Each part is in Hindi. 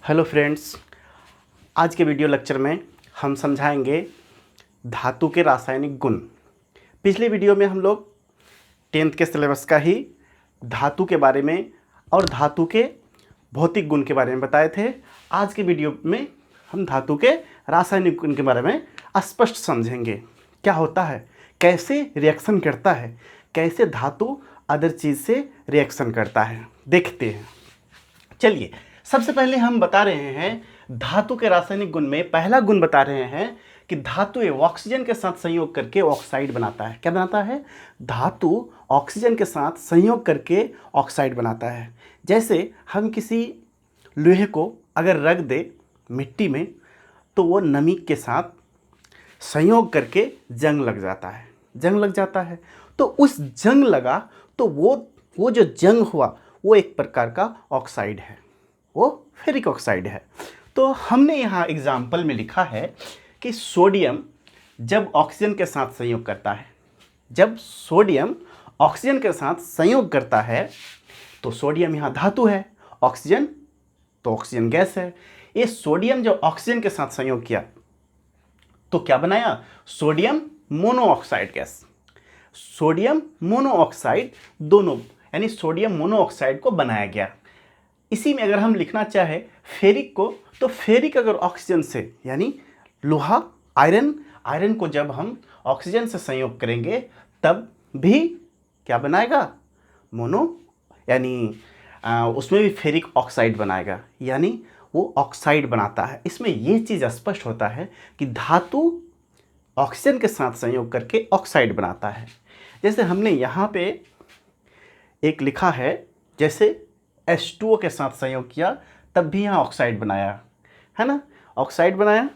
हेलो फ्रेंड्स, आज के वीडियो लेक्चर में हम समझाएंगे धातु के रासायनिक गुण। पिछले वीडियो में हम लोग 10th के सिलेबस का ही धातु के बारे में और धातु के भौतिक गुण के बारे में बताए थे। आज के वीडियो में हम धातु के रासायनिक गुण के बारे में स्पष्ट समझेंगे। क्या होता है, कैसे रिएक्शन करता है, कैसे धातु अदर चीज़ से रिएक्शन करता है, देखते हैं। चलिए, सबसे पहले हम बता रहे हैं धातु के रासायनिक गुण में पहला गुण बता रहे हैं कि धातु ऑक्सीजन के साथ संयोग करके ऑक्साइड बनाता है। क्या बनाता है? धातु ऑक्सीजन के साथ संयोग करके ऑक्साइड बनाता है। जैसे हम किसी लोहे को अगर रख दे मिट्टी में तो वो नमी के साथ संयोग करके जंग लग जाता है। तो उस जंग लगा तो वो जो जंग हुआ वो एक प्रकार का ऑक्साइड है, वो फेरिक ऑक्साइड है। तो हमने यहाँ एग्जाम्पल में लिखा है कि सोडियम जब ऑक्सीजन के साथ संयोग करता है, जब सोडियम ऑक्सीजन के साथ संयोग करता है तो सोडियम यहाँ धातु है, ऑक्सीजन तो ऑक्सीजन गैस है। ये सोडियम जब ऑक्सीजन के साथ संयोग किया तो क्या बनाया? Sodium monoxide gas. Sodium monoxide दोनों यानी सोडियम मोनोऑक्साइड को बनाया गया। इसी में अगर हम लिखना चाहे फेरिक को, तो फेरिक अगर ऑक्सीजन से यानी लोहा आयरन को जब हम ऑक्सीजन से संयोग करेंगे तब भी क्या बनाएगा? मोनो यानी उसमें भी फेरिक ऑक्साइड बनाएगा, यानी वो ऑक्साइड बनाता है। इसमें ये चीज़ स्पष्ट होता है कि धातु ऑक्सीजन के साथ संयोग करके ऑक्साइड बनाता है। जैसे हमने यहाँ पे एक लिखा है, जैसे H2O के साथ संयोग किया तब भी यहाँ ऑक्साइड बनाया है ना, ऑक्साइड बनाया।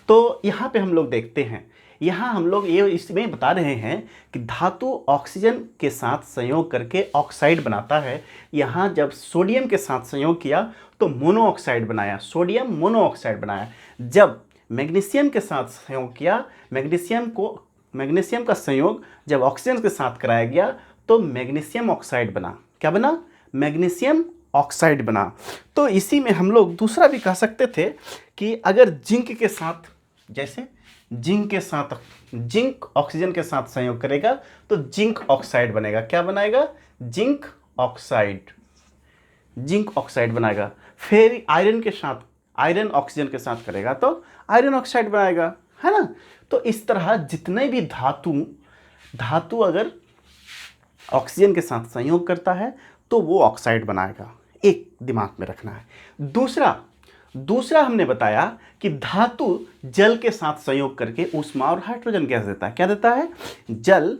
तो यहाँ पे हम लोग देखते हैं, यहाँ हम लोग ये इसमें बता रहे हैं कि धातु ऑक्सीजन के साथ संयोग करके ऑक्साइड बनाता है। यहाँ जब सोडियम के साथ संयोग किया तो मोनोऑक्साइड बनाया, सोडियम मोनोऑक्साइड बनाया। जब मैग्नीशियम के साथ संयोग किया, मैग्नीशियम का संयोग जब ऑक्सीजन के साथ कराया गया तो मैग्नीशियम ऑक्साइड बना। क्या बना? मैग्नीशियम ऑक्साइड बना। तो इसी में हम लोग दूसरा भी कह सकते थे कि अगर जिंक के साथ, जैसे जिंक ऑक्सीजन के साथ संयोग करेगा तो जिंक ऑक्साइड बनेगा। क्या बनाएगा? जिंक ऑक्साइड बनाएगा। फिर आयरन ऑक्सीजन के साथ करेगा तो आयरन ऑक्साइड बनाएगा, है ना। तो इस तरह जितने भी धातु अगर ऑक्सीजन के साथ संयोग करता है तो वो ऑक्साइड बनाएगा। एक दिमाग में रखना है। दूसरा हमने बताया कि धातु जल के साथ संयोग करके ऊष्मा और हाइड्रोजन गैस देता है। क्या देता है? जल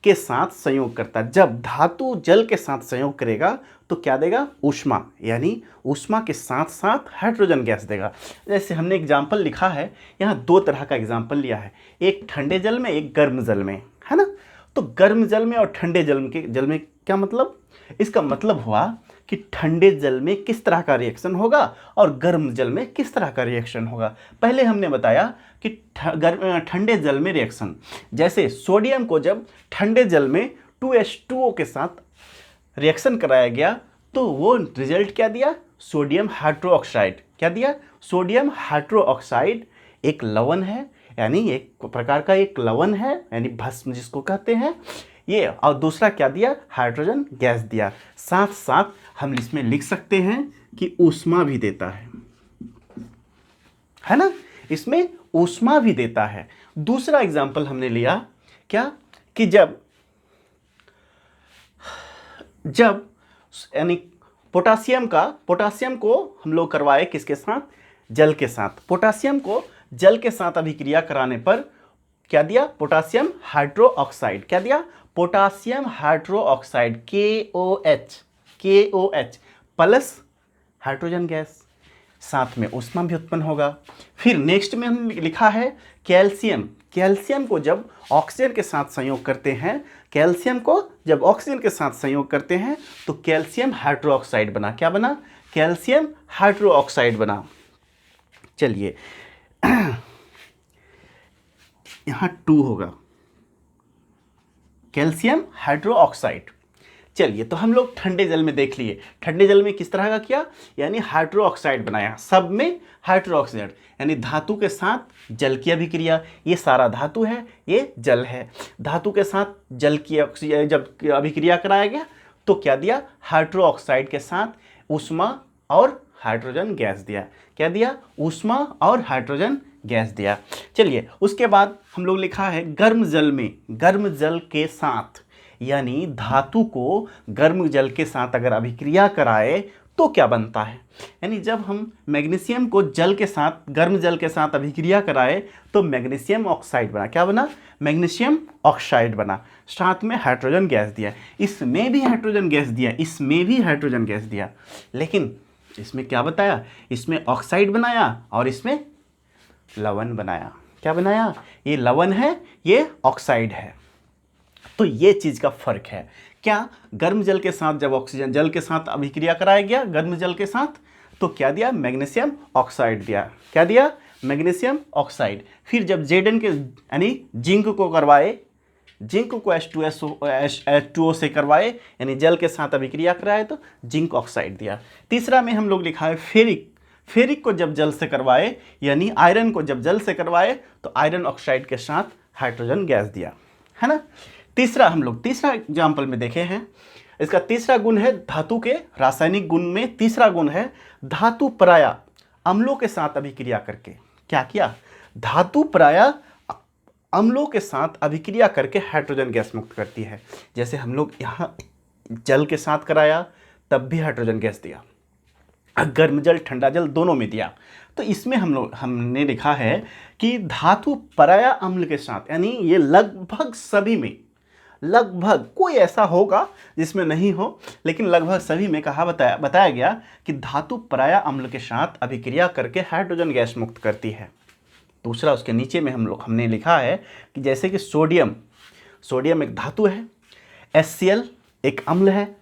के साथ संयोग करता है। जब धातु जल के साथ संयोग करेगा तो क्या देगा? ऊष्मा, यानी ऊष्मा के साथ साथ हाइड्रोजन गैस देगा। जैसे हमने एग्जाम्पल लिखा है, यहाँ दो तरह का एग्जाम्पल लिया है, एक ठंडे जल में, एक गर्म जल में, है ना। तो गर्म जल में और ठंडे जल में क्या मतलब? इसका मतलब हुआ कि ठंडे जल में किस तरह का रिएक्शन होगा और गर्म जल में किस तरह का रिएक्शन होगा। पहले हमने बताया कि ठंडे जल में रिएक्शन, जैसे सोडियम को जब ठंडे जल में 2H2O के साथ रिएक्शन कराया गया तो वो रिजल्ट क्या दिया? Sodium hydroxide. क्या दिया? सोडियम हाइड्रोक्साइड एक लवण है, यानी एक प्रकार का एक लवण है, यानी भस्म जिसको कहते हैं ये। और दूसरा क्या दिया? हाइड्रोजन गैस दिया। साथ साथ हम इसमें लिख सकते हैं कि ऊष्मा भी देता है ना, इसमें ऊष्मा भी देता है। दूसरा एग्जाम्पल हमने लिया क्या कि जब यानी पोटासियम को हम लोग करवाए किसके साथ? जल के साथ। पोटासियम को जल के साथ अभिक्रिया कराने पर क्या दिया? Potassium hydroxide. क्या दिया? Potassium hydroxide KOH plus hydrogen gas, साथ में ऊष्मा भी उत्पन्न होगा। फिर नेक्स्ट में हम लिखा है कैल्शियम को जब ऑक्सीजन के साथ संयोग करते हैं, तो कैल्शियम हाइड्रोक्साइड बना। क्या बना? कैल्शियम हाइड्रोक्साइड बना। चलिए यहाँ 2 होगा, कैल्शियम हाइड्रोक्साइड। चलिए, तो हम लोग ठंडे जल में देख लिए, ठंडे जल में किस तरह का किया, यानी हाइड्रो ऑक्साइड बनाया, सब में हाइड्रो ऑक्साइड, यानी धातु के साथ जल की अभिक्रिया। ये सारा धातु है, ये जल है, धातु के साथ जल की जब अभिक्रिया कराया गया तो क्या दिया, हाइड्रो ऑक्साइड के साथ ऊष्मा और हाइड्रोजन गैस दिया। क्या दिया, ऊष्मा और हाइड्रोजन गैस दिया। चलिए, उसके बाद हम लोग लिखा है गर्म जल में, गर्म जल के साथ, यानी धातु को गर्म जल के साथ अगर अभिक्रिया कराए तो क्या बनता है, यानी जब हम मैग्नीशियम को जल के साथ, गर्म जल के साथ अभिक्रिया कराए तो मैग्नीशियम ऑक्साइड बना। क्या बना, मैग्नीशियम ऑक्साइड बना, साथ में हाइड्रोजन गैस दिया, इसमें भी हाइड्रोजन गैस दिया, इसमें भी हाइड्रोजन गैस दिया, लेकिन इसमें क्या बताया, इसमें ऑक्साइड बनाया और इसमें लवण बनाया। क्या बनाया, ये लवण है, ये ऑक्साइड है। तो ये चीज़ का फर्क है। क्या, गर्म जल के साथ जब ऑक्सीजन जल के साथ अभिक्रिया कराया गया गर्म जल के साथ तो क्या दिया, मैग्नीशियम ऑक्साइड दिया। क्या दिया, मैग्नीशियम ऑक्साइड। फिर जब Zn के यानी जिंक को करवाए, जिंक को H2O से करवाए, यानी जल के साथ अभिक्रिया कराए तो जिंक ऑक्साइड दिया। तीसरा में हम लोग लिखा है फेरिक, फेरिक को जब जल से करवाए, यानी आयरन को जब जल से करवाए तो आयरन ऑक्साइड के साथ हाइड्रोजन गैस दिया, है ना। तीसरा हम लोग तीसरा एग्जाम्पल में देखे हैं, इसका तीसरा गुण है धातु के रासायनिक गुण में तीसरा गुण है धातु पराया अम्लों के साथ अभिक्रिया करके। क्या किया, धातु पराया अम्लों के साथ अभिक्रिया करके हाइड्रोजन गैस मुक्त करती है। जैसे हम लोग यहाँ जल के साथ कराया तब भी हाइड्रोजन गैस दिया, गर्म जल ठंडा जल दोनों में दिया। तो इसमें हमने लिखा है कि धातु पराया अम्ल के साथ, यानी ये लगभग सभी में, लगभग कोई ऐसा होगा जिसमें नहीं हो, लेकिन लगभग सभी में कहा बताया गया कि धातु पराया अम्ल के साथ अभिक्रिया करके हाइड्रोजन गैस मुक्त करती है। दूसरा, उसके नीचे में हमने लिखा है कि जैसे कि सोडियम, सोडियम एक धातु है, HCl एक अम्ल है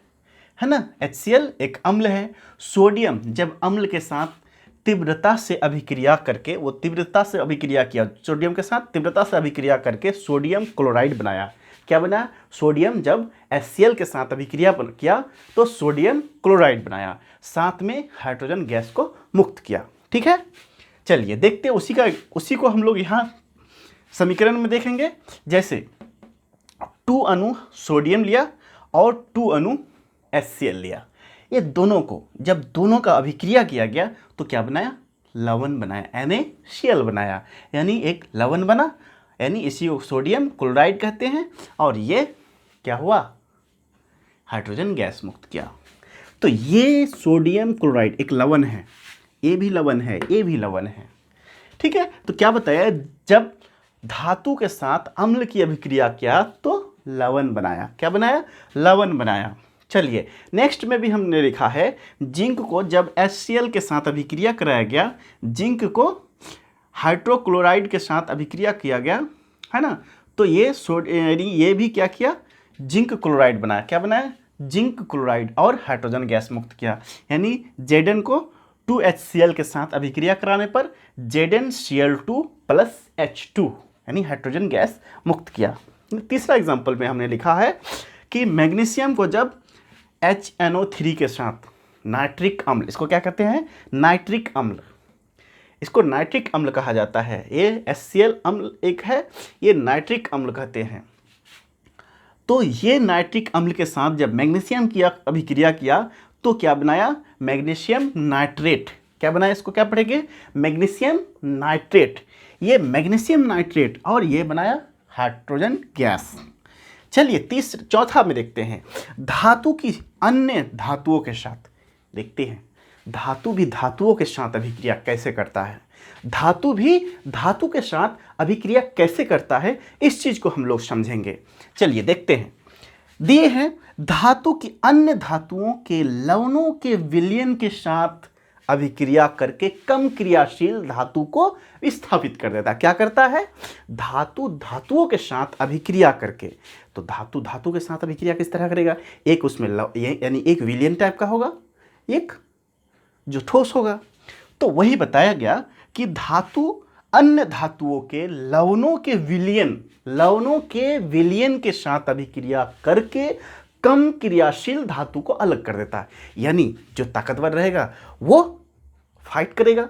ना, HCl एक अम्ल है। सोडियम जब अम्ल के साथ तीव्रता से अभिक्रिया करके, वो तीव्रता से अभिक्रिया किया, सोडियम के साथ तीव्रता से अभिक्रिया करके सोडियम क्लोराइड बनाया। क्या बना, सोडियम जब HCl के साथ अभिक्रिया किया तो सोडियम क्लोराइड बनाया, साथ में हाइड्रोजन गैस को मुक्त किया। ठीक है, चलिए देखते हैं उसी को हम लोग यहाँ समीकरण में देखेंगे। जैसे 2 अणु सोडियम लिया और 2 अणु HCl लिया, ये दोनों को जब दोनों का अभिक्रिया किया गया तो क्या बनाया, लवण बनाया, NaCl बनाया, यानी एक लवण बना, यानी इसी को सोडियम क्लोराइड कहते हैं। और ये क्या हुआ, हाइड्रोजन गैस मुक्त किया। तो ये सोडियम क्लोराइड एक लवण है, ये भी लवण है, ये भी लवण है। ठीक है, तो क्या बताया, जब धातु के साथ अम्ल की अभिक्रिया किया तो लवण बनाया। क्या बनाया, लवण बनाया। चलिए, नेक्स्ट में भी हमने लिखा है जिंक को जब HCl के साथ अभिक्रिया कराया गया, जिंक को हाइड्रोक्लोराइड के साथ अभिक्रिया किया गया, है ना, तो ये भी क्या किया, जिंक क्लोराइड बनाया। क्या बनाया, जिंक क्लोराइड, और हाइड्रोजन गैस मुक्त किया। यानी Zn को 2HCl के साथ अभिक्रिया कराने पर ZnCl2 प्लस H2 यानी हाइड्रोजन गैस मुक्त किया। तीसरा एग्जाम्पल में हमने लिखा है कि मैग्नीशियम को जब HNO3 के साथ नाइट्रिक अम्ल, इसको क्या कहते हैं, नाइट्रिक अम्ल, इसको नाइट्रिक अम्ल कहा जाता है। ये HCl अम्ल एक है, ये नाइट्रिक अम्ल कहते हैं। तो ये नाइट्रिक अम्ल के साथ जब मैग्नीशियम की अभिक्रिया किया तो क्या बनाया, मैग्नीशियम नाइट्रेट। क्या बनाया, इसको क्या पढ़ेंगे, मैग्नीशियम नाइट्रेट। ये मैग्नीशियम नाइट्रेट और ये बनाया हाइड्रोजन गैस। चलिए चौथा में देखते हैं, धातु की अन्य धातुओं के साथ देखते हैं, धातु भी धातुओं के साथ अभिक्रिया कैसे करता है, धातु भी धातु के साथ अभिक्रिया कैसे करता है, इस चीज को हम लोग समझेंगे। चलिए देखते हैं, दिए हैं धातु की अन्य धातुओं के लवणों के विलयन के साथ अभिक्रिया करके कम क्रियाशील धातु को विस्थापित कर देता है। क्या करता है, धातु धातुओं के साथ अभिक्रिया करके, तो धातु धातु के साथ अभिक्रिया किस तरह करेगा, एक उसमें यानी एक विलयन टाइप का होगा, एक जो ठोस होगा। तो वही बताया गया कि धातु अन्य धातुओं के लवणों के विलयन के साथ अभिक्रिया करके कम क्रियाशील धातु को अलग कर देता है। यानी जो ताकतवर रहेगा वो फाइट करेगा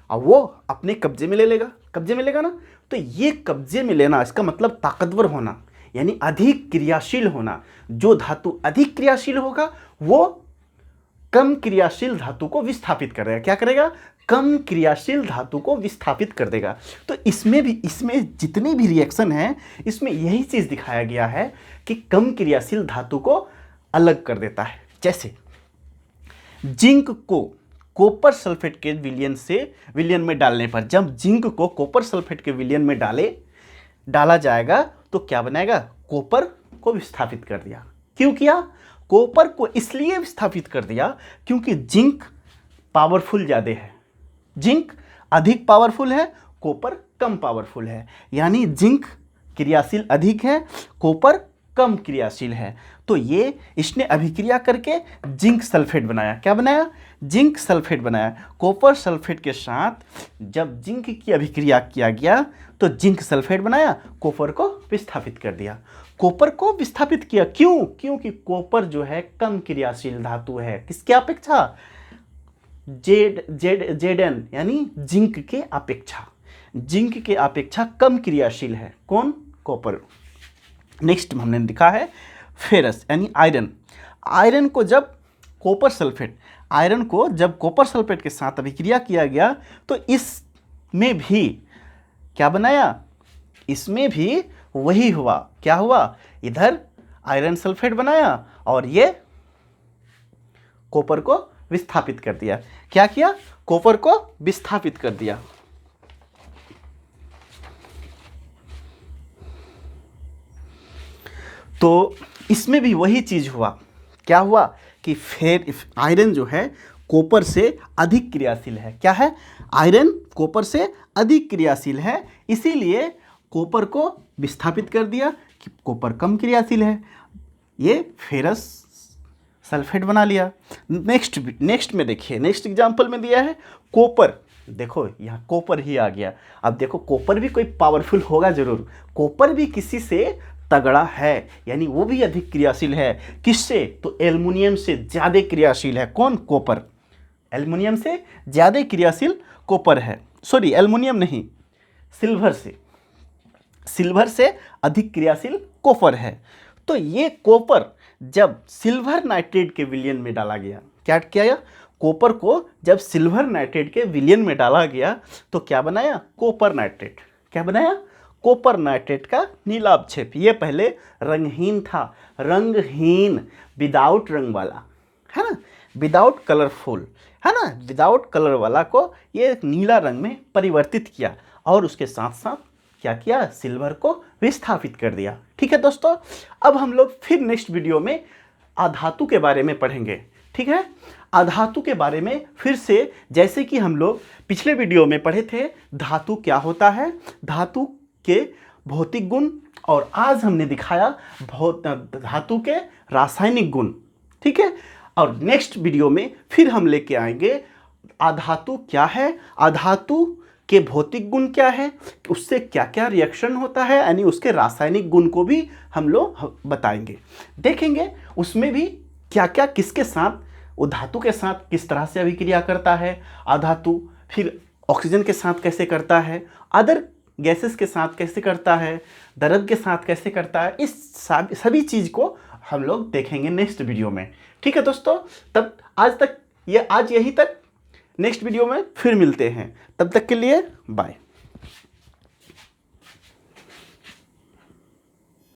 और वो अपने कब्जे में ले लेगा, कब्जे में लेगा ना। तो ये कब्जे में लेना इसका मतलब ताकतवर होना, यानी अधिक क्रियाशील होना। जो धातु अधिक क्रियाशील होगा वो कम क्रियाशील धातु को विस्थापित कर देगा। क्या करेगा? कम क्रियाशील धातु को विस्थापित कर देगा। तो इसमें जितनी भी रिएक्शन है इसमें यही चीज़ दिखाया गया है कि कम क्रियाशील धातु को अलग कर देता है। जैसे जिंक को कॉपर सल्फेट के विलयन में डालने पर, जब जिंक को कॉपर सल्फेट के विलयन में डाला जाएगा तो क्या बनाएगा? कॉपर को विस्थापित कर दिया। क्यों किया? कॉपर को इसलिए विस्थापित कर दिया क्योंकि जिंक पावरफुल ज़्यादा है। जिंक अधिक पावरफुल है, कॉपर कम पावरफुल है। यानी जिंक क्रियाशील अधिक है, कॉपर कम क्रियाशील है। तो ये इसने अभिक्रिया करके जिंक सल्फेट बनाया। क्या बनाया? जिंक सल्फेट बनाया। कॉपर सल्फेट के साथ जब जिंक की अभिक्रिया किया गया तो जिंक सल्फेट बनाया, कॉपर को विस्थापित कर दिया। कॉपर को विस्थापित किया क्यों? क्योंकि कॉपर जो है कम क्रियाशील धातु है। किसके अपेक्षा? जेडन यानी जिंक के अपेक्षा, जिंक के अपेक्षा कम क्रियाशील है। कौन? कॉपर। नेक्स्ट हमने लिखा है फेरस यानी आयरन। आयरन को जब कॉपर सल्फेट के साथ अभिक्रिया किया गया तो इसमें भी क्या बनाया? इसमें भी वही हुआ। क्या हुआ? इधर आयरन सल्फेट बनाया और ये कॉपर को विस्थापित कर दिया। क्या किया? कॉपर को विस्थापित कर दिया। तो इसमें भी वही चीज हुआ। क्या हुआ कि फिर आयरन जो है कॉपर से अधिक क्रियाशील है। क्या है? आयरन कॉपर से अधिक क्रियाशील है, इसीलिए कॉपर को विस्थापित कर दिया कि कॉपर कम क्रियाशील है। ये फेरस सल्फेट बना लिया। नेक्स्ट में देखिए, नेक्स्ट एग्जांपल में दिया है कॉपर। देखो यहाँ कॉपर ही आ गया। अब देखो कॉपर भी कोई पावरफुल होगा जरूर। कॉपर भी किसी से तगड़ा है, यानी वो भी अधिक क्रियाशील है। किससे? तो एल्युमिनियम से ज़्यादा क्रियाशील है। कौन? कॉपर। एल्युमिनियम से ज़्यादा क्रियाशील कॉपर है। सॉरी, एल्युमिनियम नहीं, सिल्वर से अधिक क्रियाशील कॉपर है। तो ये कॉपर जब सिल्वर नाइट्रेट के विलयन में डाला गया, क्या किया? कॉपर को जब सिल्वर नाइट्रेट के विलयन में डाला गया तो क्या बनाया? Copper nitrate. क्या बनाया? कॉपर नाइट्रेट का नीलाभक्षेप। ये पहले रंगहीन था, रंगहीन विदाउट रंग वाला, है ना, विदाउट कलरफुल, है ना, विदाउट कलर वाला को ये नीला रंग में परिवर्तित किया और उसके साथ साथ क्या किया? सिल्वर को विस्थापित कर दिया। ठीक है दोस्तों, अब हम लोग फिर नेक्स्ट वीडियो में अधातु के बारे में पढ़ेंगे। ठीक है, अधातु के बारे में फिर से, जैसे कि हम लोग पिछले वीडियो में पढ़े थे धातु क्या होता है, धातु के भौतिक गुण, और आज हमने दिखाया धातु के रासायनिक गुण। ठीक है, और नेक्स्ट वीडियो में फिर हम लेके आएंगे अधातु क्या है, अधातु के भौतिक गुण क्या है, उससे क्या क्या रिएक्शन होता है, यानी उसके रासायनिक गुण को भी हम लोग बताएंगे, देखेंगे उसमें भी क्या क्या किसके साथ, वो धातु के साथ किस तरह से अभिक्रिया करता है, अधातु फिर ऑक्सीजन के साथ कैसे करता है, अदर गैसेस के साथ कैसे करता है, द्रव के साथ कैसे करता है, इस सभी चीज़ को हम लोग देखेंगे नेक्स्ट वीडियो में। ठीक है दोस्तों, तब आज यही तक, नेक्स्ट वीडियो में फिर मिलते हैं, तब तक के लिए बाय।